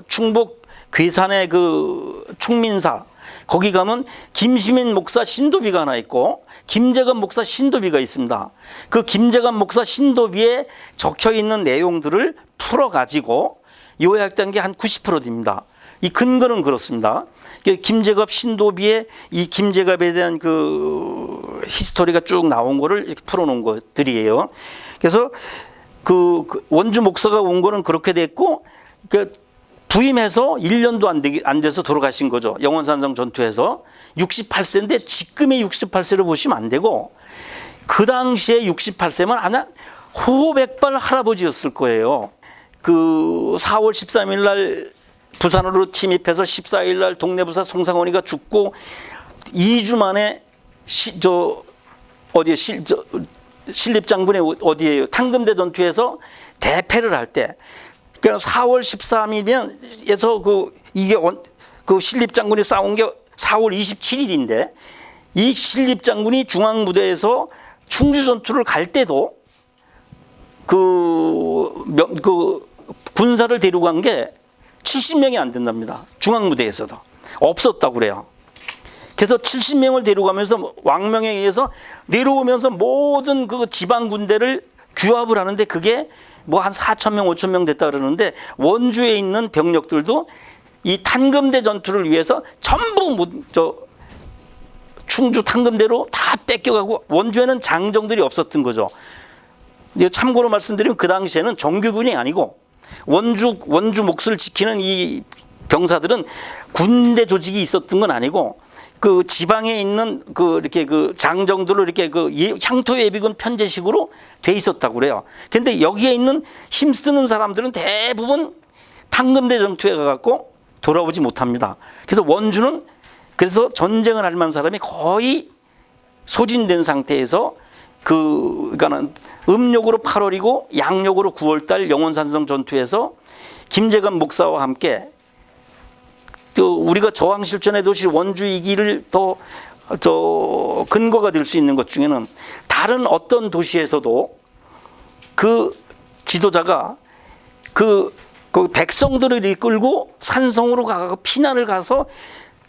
충북 괴산의 그 충민사 거기 가면 김시민 목사 신도비가 하나 있고 김재관 목사 신도비가 있습니다. 그 김재관 목사 신도비에 적혀 있는 내용들을 풀어가지고 요약된 게 한 90% 됩니다. 이 근거는 그렇습니다. 김재갑 신도비에 이 김재갑에 대한 그 히스토리가 쭉 나온 거를 이렇게 풀어놓은 것들이에요. 그래서 그 원주 목사가 온 거는 그렇게 됐고 그 부임해서 1년도 안 돼서 돌아가신 거죠. 영원산성 전투에서 68세인데 지금의 68세로 보시면 안 되고 그 당시에 68세면 아마 호백발 할아버지였을 거예요. 그 4월 13일 날 부산으로 침입해서 14일 날 동네부사 송상원이가 죽고 2주 만에 신립장군의 어디에요? 탕금대 전투에서 대패를 할 때 그러니까 4월 13일에서 그 신립장군이 싸운 게 4월 27일인데 이 신립장군이 중앙무대에서 충주전투를 갈 때도 그 군사를 데리고 간 게 70명이 안 된답니다. 중앙무대에서도 없었다고 그래요. 그래서 70명을 데려가면서 왕명에 의해서 내려오면서 모든 그 지방 군대를 규합을 하는데 그게 뭐 한 4,000명, 5,000명 됐다 그러는데 원주에 있는 병력들도 이 탄금대 전투를 위해서 전부 충주 탄금대로 다 뺏겨가고 원주에는 장정들이 없었던 거죠. 참고로 말씀드리면 그 당시에는 정규군이 아니고 원주 몫을 지키는 이 병사들은 군대 조직이 있었던 건 아니고 그 지방에 있는 그 이렇게 그 장정들로 이렇게 그 향토 예비군 편제식으로 돼 있었다고 그래요. 근데 여기에 있는 힘쓰는 사람들은 대부분 판금대 전투에 가갖고 돌아오지 못합니다. 그래서 원주는 그래서 전쟁을 할 만한 사람이 거의 소진된 상태에서 그러니까는 음력으로 8월이고 양력으로 9월달 영원산성 전투에서 김재관 목사와 함께 또 우리가 저항실천의 도시 원주 이기를 더 근거가 될 수 있는 것 중에는 다른 어떤 도시에서도 그 지도자가 그 백성들을 이끌고 산성으로 가고 피난을 가서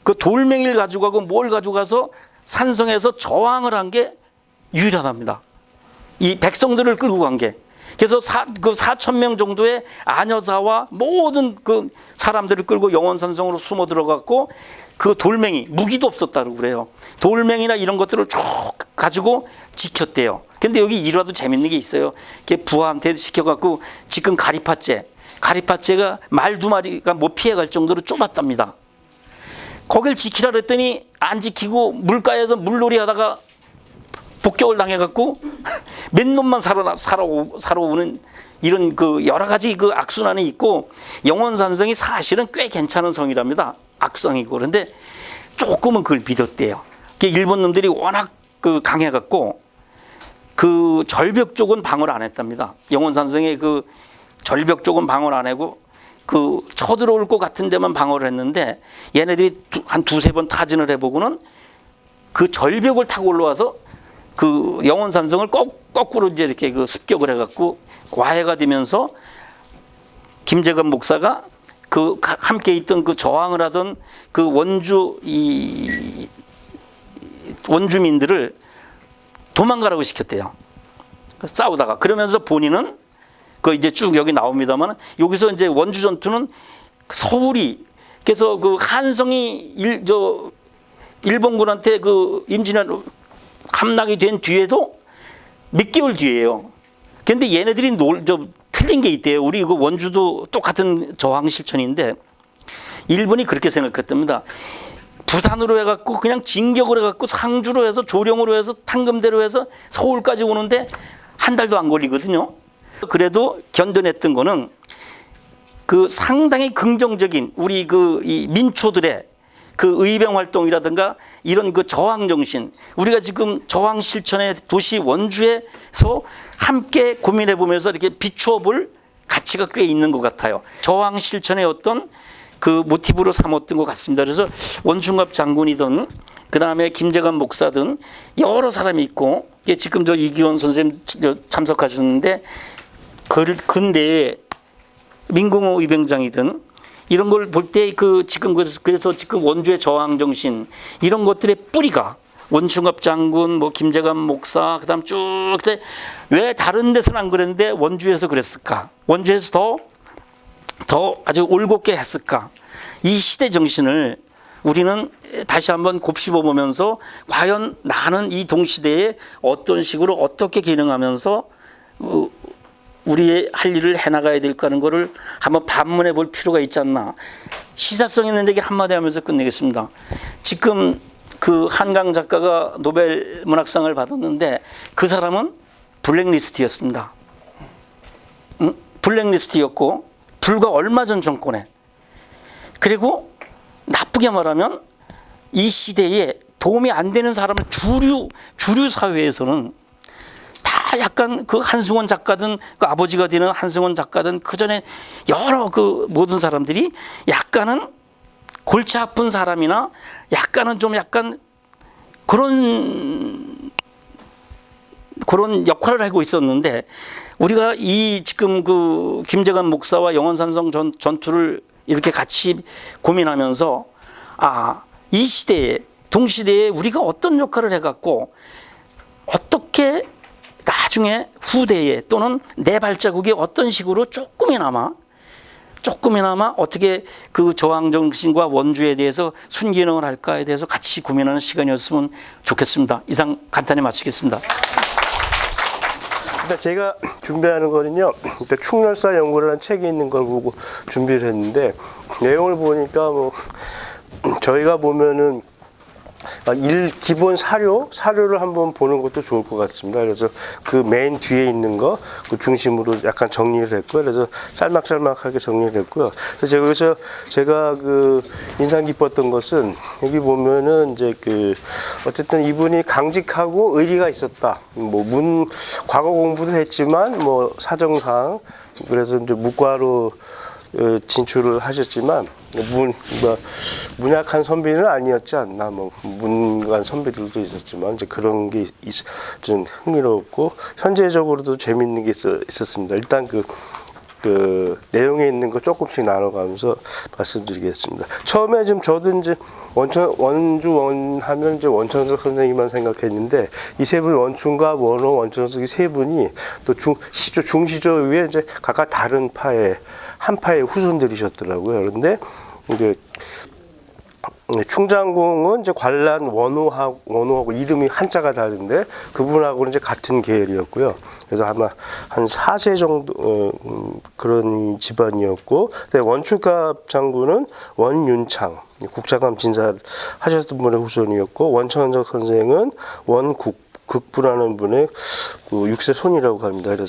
그 돌멩이를 가지고 가고 뭘 가지고 가서 산성에서 저항을 한 게 유일하답니다. 이 백성들을 끌고 간 게. 그래서 그 4,000명 정도의 아녀자와 모든 그 사람들을 끌고 영원산성으로 숨어 들어갔고 그 돌멩이, 무기도 없었다고 그래요. 돌멩이나 이런 것들을 쭉 가지고 지켰대요. 근데 여기 일화도 재밌는 게 있어요. 부하한테 시켜갖고 지금 가리파째가 말 2마리가 못 피해갈 정도로 좁았답니다. 거길 지키라 그랬더니 안 지키고 물가에서 물놀이 하다가 복격을 당해갖고 몇 놈만 살아오는 이런 그 여러 가지 그 악순환이 있고 영원산성이 사실은 꽤 괜찮은 성이랍니다. 악성이고. 그런데 조금은 그걸 믿었대요. 일본 놈들이 워낙 그 강해갖고 그 절벽 쪽은 방어를 안 했답니다. 영원산성의 그 절벽 쪽은 방어를 안 하고 그 쳐들어올 것 같은 데만 방어를 했는데 얘네들이 한 2-3번 타진을 해보고는 그 절벽을 타고 올라와서 그 영원산성을 거꾸로 이제 이렇게 그 습격을 해갖고 와해가 되면서 김재관 목사가 그 함께 있던 그 저항을 하던 그 원주민들을 도망가라고 시켰대요. 싸우다가. 그러면서 본인은 그 이제 쭉 여기 나옵니다만 여기서 이제 원주 전투는 서울이 그래서 그 한성이 일본군한테 그 임진왜란 함락이 된 뒤에도 몇 개월 뒤에요. 근데 얘네들이 틀린 게 있대요. 우리 그 원주도 똑같은 저항 실천인데 일본이 그렇게 생각했답니다. 부산으로 해갖고 그냥 진격을 해갖고 상주로 해서 조령으로 해서 탄금대로 해서 서울까지 오는데 한 달도 안 걸리거든요. 그래도 견뎌냈던 거는 그 상당히 긍정적인 우리 이 민초들의 그 의병 활동이라든가 이런 그 저항 정신, 우리가 지금 저항 실천의 도시 원주에서 함께 고민해 보면서 이렇게 비추어 볼 가치가 꽤 있는 것 같아요. 저항 실천의 어떤 그 모티브로 삼았던 것 같습니다. 그래서 원충갑 장군이든 그 다음에 김재관 목사든 여러 사람이 있고 지금 이기원 선생님 참석하셨는데 근대에 민공호 의병장이든 이런 걸 볼 때 그래서 지금 원주의 저항 정신 이런 것들의 뿌리가 원충갑 장군, 뭐 김재관 목사, 그다음 쭉 왜 다른 데서는 안 그랬는데 원주에서 그랬을까? 원주에서 더 아주 올곧게 했을까? 이 시대 정신을 우리는 다시 한번 곱씹어 보면서 과연 나는 이 동시대에 어떤 식으로 어떻게 기능하면서 우리의 할 일을 해나가야 될까 하는 거를 한번 반문해 볼 필요가 있지 않나. 시사성 있는 얘기 한마디 하면서 끝내겠습니다. 지금 그 한강 작가가 노벨 문학상을 받았는데 그 사람은 블랙리스트였습니다. 블랙리스트였고 불과 얼마 전 정권에. 그리고 나쁘게 말하면 이 시대에 도움이 안 되는 사람을 주류 사회에서는 다 약간 그 한승원 작가든 그 아버지가 되는 한승원 작가든 그 전에 여러 그 모든 사람들이 약간은 골치 아픈 사람이나 약간은 좀 약간 그런 역할을 하고 있었는데 우리가 이 지금 그 김재관 목사와 영원산성 전투를 이렇게 같이 고민하면서 이 시대에 동시대에 우리가 어떤 역할을 해갖고 어떻게 나중에 후대에 또는 내 발자국이 어떤 식으로 조금이나마 어떻게 그 저항 정신과 원주에 대해서 순기능을 할까에 대해서 같이 고민하는 시간이었으면 좋겠습니다. 이상 간단히 마치겠습니다. 그러니까 제가 준비하는 거는요, 그러니까 충렬사 연구라는 책이 있는 걸 보고 준비를 했는데 내용을 보니까 뭐 저희가 보면은 기본 사료를 한번 보는 것도 좋을 것 같습니다. 그래서 그 맨 뒤에 있는 거 그 중심으로 약간 정리를 했고요. 그래서 짤막짤막하게 정리를 했고요. 그래서 여기서 제가 그 인상 깊었던 것은 여기 보면은 이제 그 어쨌든 이분이 강직하고 의리가 있었다. 뭐 과거 공부도 했지만 뭐 사정상 그래서 이제 문과로 진출을 하셨지만 문약한 선비는 아니었지 않나. 뭐 문관 선비들도 있었지만 이제 그런 게 좀 흥미로웠고 현재적으로도 재밌는 게 있었습니다. 일단 그 내용에 있는 거 조금씩 나눠가면서 말씀드리겠습니다. 처음에 좀 저도 이제 원주 하면 이제 원천석 선생님만 생각했는데 이 세 분 원춘과 원호, 원천석이 세 분이 또 중시조 위에 이제 각각 다른 한 파의 후손들이셨더라고요. 그런데 이제 충장공은 이제 관란 원호하고 이름이 한자가 다른데 그분하고는 이제 같은 계열이었고요. 그래서 아마 한 4세 정도 그런 집안이었고, 원추갑 장군은 원윤창 국사감 진사를 하셨던 분의 후손이었고, 원천석 선생은 원국부라는 분의 그 6세 손이라고 합니다. 그래서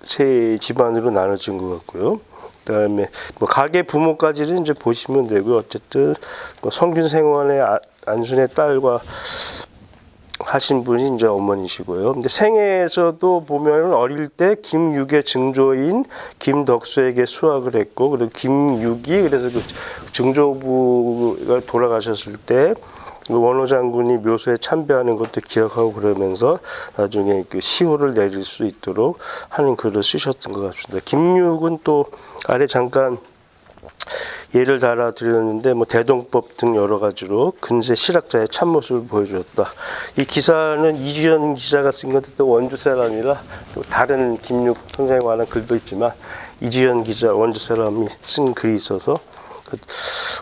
세 집안으로 나눠진 것 같고요. 그다음에 뭐 가계 부모까지는 이제 보시면 되고요. 어쨌든 뭐 성균생환의 안순의 딸과 하신 분이 이제 어머니시고요. 근데 생애에서도 보면 어릴 때 김육의 증조인 김덕수에게 수학을 했고, 그리고 김육이 그래서 그 증조부가 돌아가셨을 때 원호 장군이 묘소에 참배하는 것도 기억하고 그러면서 나중에 그 시호를 내릴 수 있도록 하는 글을 쓰셨던 것 같습니다. 김육은 또 아래 잠깐 예를 달아드렸는데 뭐 대동법 등 여러 가지로 근세 실학자의 참모습을 보여주었다. 이 기사는 이주연 기자가 쓴 것도 또 원주 사람이라 또 다른 김육 선생에 관한 글도 있지만 이주연 기자 원주 사람이 쓴 글이 있어서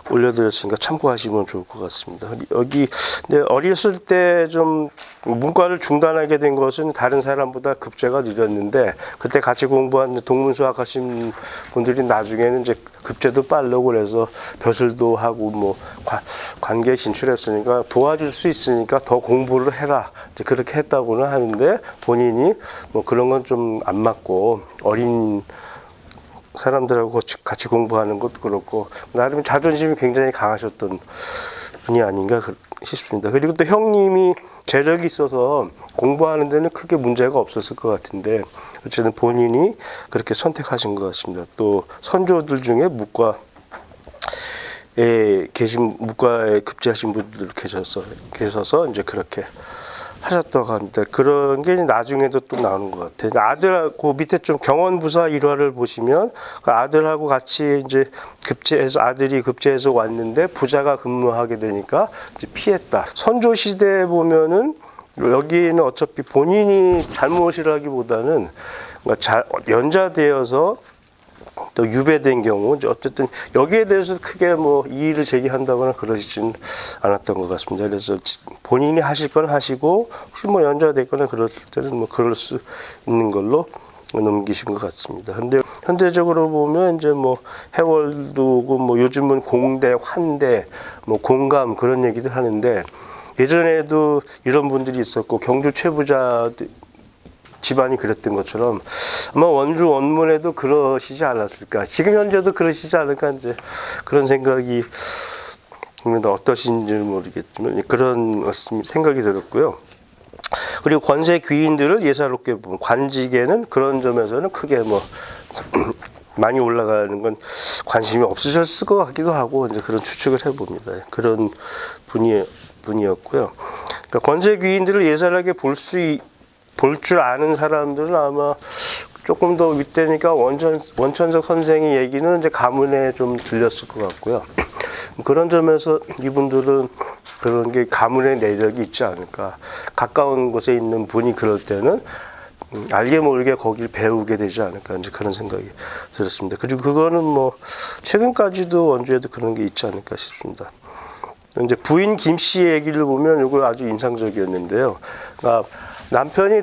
올려드렸으니까 참고하시면 좋을 것 같습니다. 여기 근데 어렸을 때 좀 문과를 중단하게 된 것은 다른 사람보다 급제가 느렸는데 그때 같이 공부한 동문수학 하신 분들이 나중에는 이제 급제도 빠르고 그래서 벼슬도 하고 뭐 관계에 진출했으니까 도와줄 수 있으니까 더 공부를 해라 이제 그렇게 했다고는 하는데 본인이 뭐 그런 건 좀 안 맞고 어린 사람들하고 같이 공부하는 것도 그렇고 나름 자존심이 굉장히 강하셨던 분이 아닌가 싶습니다. 그리고 또 형님이 재력이 있어서 공부하는 데는 크게 문제가 없었을 것 같은데 어쨌든 본인이 그렇게 선택하신 것 같습니다. 또 선조들 중에 문과에 급제하신 분들 계셔서 이제 그렇게 하셨다고 합니다. 그런 게 나중에도 또 나오는 것 같아요. 아들하고 밑에 좀 경원부사 일화를 보시면 그 아들하고 같이 이제 아들이 급제해서 왔는데 부자가 근무하게 되니까 이제 피했다. 선조 시대에 보면은 여기는 어차피 본인이 잘못이라기보다는 연좌되어서 또 유배된 경우 어쨌든 여기에 대해서 크게 뭐 이의를 제기한다거나 그러시진 않았던 것 같습니다. 그래서 본인이 하실 건 하시고 혹시 뭐 연좌됐거나 그랬을 때는 뭐 그럴 수 있는 걸로 넘기신 것 같습니다. 근데 현대적으로 보면 이제 뭐 해월도고 뭐 요즘은 공대, 환대, 뭐 공감 그런 얘기들 하는데 예전에도 이런 분들이 있었고 경주 최부자 집안이 그랬던 것처럼 아마 원주 원문에도 그러시지 않았을까. 지금 현재도 그러시지 않을까 이제 그런 생각이 어떠신지는 모르겠지만 그런 생각이 들었고요. 그리고 권세 귀인들을 예사롭게 보면 관직에는 그런 점에서는 크게 뭐 많이 올라가는 건 관심이 없으셨을 것 같기도 하고 이제 그런 추측을 해봅니다. 그런 분이었고요. 그러니까 권세 귀인들을 예사롭게 볼 줄 아는 사람들은 아마 조금 더 윗대니까 원천석 선생의 얘기는 이제 가문에 좀 들렸을 것 같고요. 그런 점에서 이분들은 그런 게 가문의 내력이 있지 않을까. 가까운 곳에 있는 분이 그럴 때는 알게 모르게 거길 배우게 되지 않을까 이제 그런 생각이 들었습니다. 그리고 그거는 뭐 최근까지도 원주에도 그런 게 있지 않을까 싶습니다. 이제 부인 김 씨 얘기를 보면 이거 아주 인상적이었는데요. 그러니까 남편이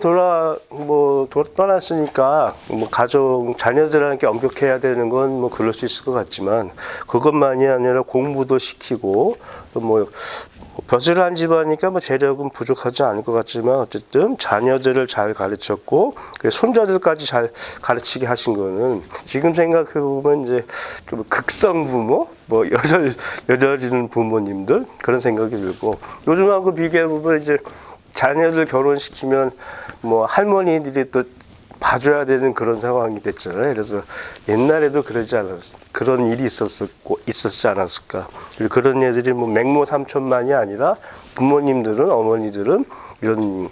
떠났으니까 뭐 가족 자녀들한테 엄격해야 되는 건 뭐 그럴 수 있을 것 같지만 그것만이 아니라 공부도 시키고 또 뭐 벼슬한 집안이니까 뭐 재력은 부족하지 않을 것 같지만 어쨌든 자녀들을 잘 가르쳤고 손자들까지 잘 가르치게 하신 거는 지금 생각해 보면 이제 좀 극성 부모, 뭐 여절이는 부모님들 그런 생각이 들고 요즘하고 비교해 보면 이제 자녀들 결혼시키면 뭐 할머니들이 또 봐줘야 되는 그런 상황이 됐잖아요. 그래서 옛날에도 그런 일이 있었지 않았을까. 그리고 그런 애들이 뭐 맹모 삼촌만이 아니라 부모님들은 어머니들은 이런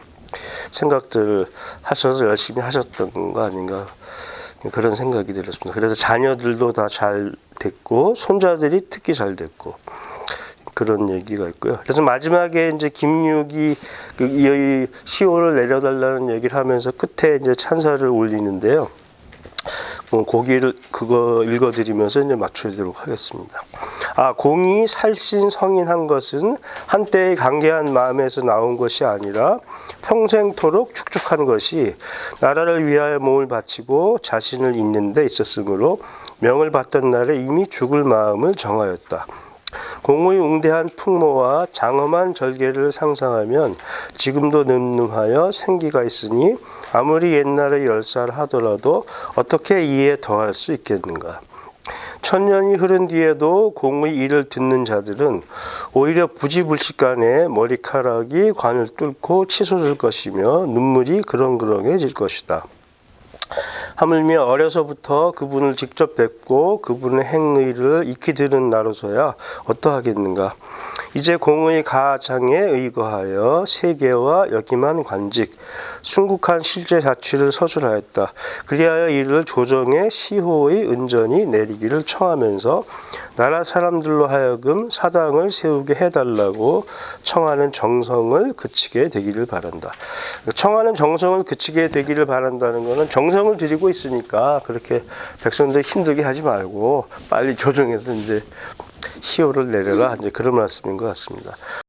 생각들을 하셔서 열심히 하셨던 거 아닌가 그런 생각이 들었습니다. 그래서 자녀들도 다 잘 됐고 손자들이 특히 잘 됐고. 그런 얘기가 있고요. 그래서 마지막에 이제 김육이 이 시호를 내려달라는 얘기를 하면서 끝에 이제 찬사를 올리는데요. 그거 읽어드리면서 이제 맞춰드리도록 하겠습니다. 공이 살신 성인한 것은 한때의 강개한 마음에서 나온 것이 아니라 평생토록 축적한 것이 나라를 위하여 몸을 바치고 자신을 잇는 데 있었으므로 명을 받던 날에 이미 죽을 마음을 정하였다. 공의 웅대한 풍모와 장엄한 절개를 상상하면 지금도 늠름하여 생기가 있으니 아무리 옛날에 10살 하더라도 어떻게 이에 더할 수 있겠는가. 천년이 흐른 뒤에도 공의 일을 듣는 자들은 오히려 부지불식간에 머리카락이 관을 뚫고 치솟을 것이며 눈물이 그렁그렁해질 것이다. 하물며 어려서부터 그분을 직접 뵙고 그분의 행의를 익히 들은 나로서야 어떠하겠는가. 이제 공의 가장에 의거하여 세계와 여기만 관직 순국한 실제 자취를 서술하였다. 그리하여 이를 조정에 시호의 은전이 내리기를 청하면서 나라 사람들로 하여금 사당을 세우게 해달라고 청하는 정성을 그치게 되기를 바란다. 청하는 정성을 그치게 되기를 바란다는 것은 정성을 들이고 있으니까 그렇게 백성들 힘들게 하지 말고 빨리 조정해서 이제 시호를 내려라 이제 그런 말씀인 것 같습니다.